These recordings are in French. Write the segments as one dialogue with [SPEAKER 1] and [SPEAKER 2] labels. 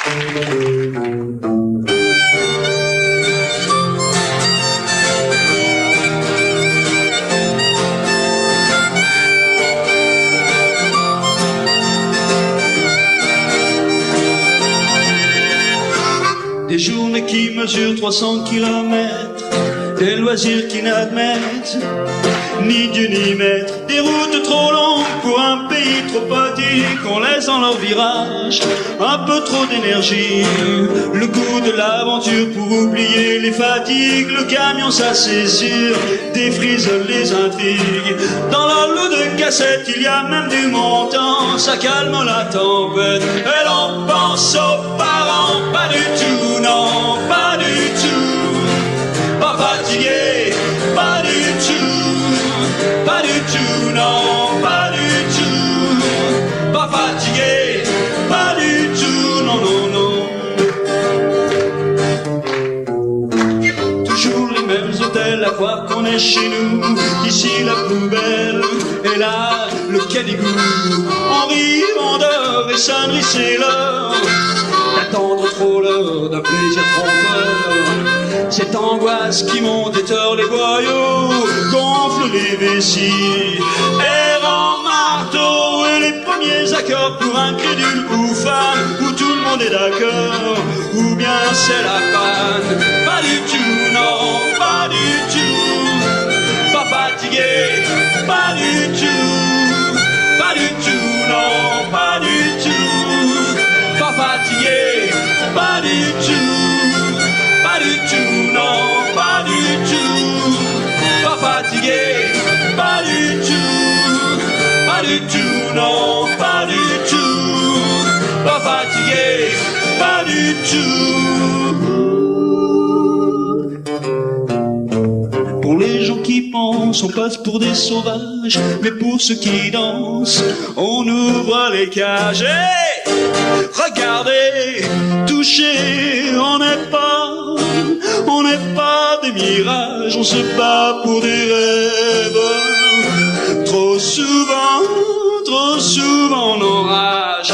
[SPEAKER 1] Des journées qui mesurent 300 kilomètres, des loisirs qui n'admettent ni Dieu ni maître, des routes trop longues pour un pays trop petit qu'on laisse dans leur virage un peu trop d'énergie, le goût de l'aventure pour oublier les fatigues, le camion ça c'est sûr défrise les intrigues. Dans leur lot de cassettes il y a même du montant, ça calme la tempête et l'on pense aux parents. Pas du tout, non, pas du tout, pas fatigué, pas du tout, pas du tout, non, pas du tout, pas fatigué, pas du tout, non, non, non. Toujours les mêmes hôtels à croire qu'on est chez nous, ici la poubelle et là le canigou. On rit, on dort et sonnerie c'est l'heure d'attendre trop l'heure d'un plaisir trompeur. Cette angoisse qui monte et tord les boyaux, gonfle les vessies et rend marteau. Et les premiers accords pour un crédule ou femme, où tout le monde est d'accord, ou bien c'est la panne. Pas du tout, non, pas du tout, pas fatigué, pas du tout, pas du tout, non, pas du tout, pas fatigué, pas du tout, pas du tout, non, pas du tout, pas fatigué, pas du tout, pas du tout, non, pas du tout, pas fatigué, pas du tout. Pour les gens qui pensent, on passe pour des sauvages, mais pour ceux qui dansent, on ouvre les cages. Hey, regardez, touchez, on n'est pas des mirages, on se bat pour des rêves. Trop souvent nos rages.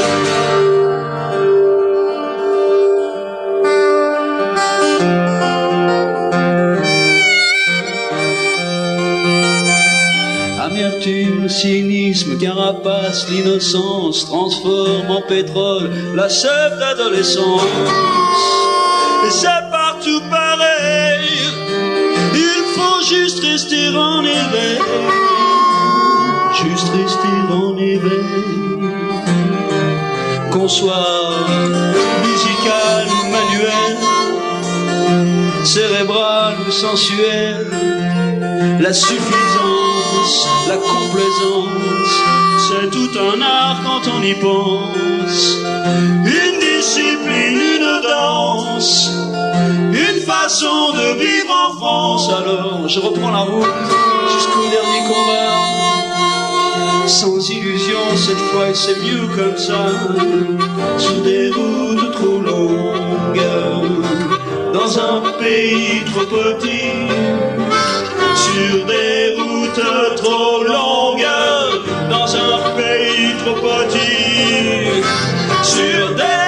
[SPEAKER 1] Amertume, cynisme, carapace, l'innocence transforme en pétrole la sève d'adolescence. Et c'est partout pareil, il faut juste rester en éveil, juste rester en éveil. Qu'on soit musical ou manuel, cérébral ou sensuel, la suffisance, la complaisance, c'est tout un art quand on y pense. Une discipline, une danse, une façon de vivre en France. Alors je reprends la route jusqu'au dernier combat, sans illusion cette fois et c'est mieux comme ça. Sur des routes trop longues, dans un pays trop petit, sur des routes trop longues, dans un pays trop petit, sur des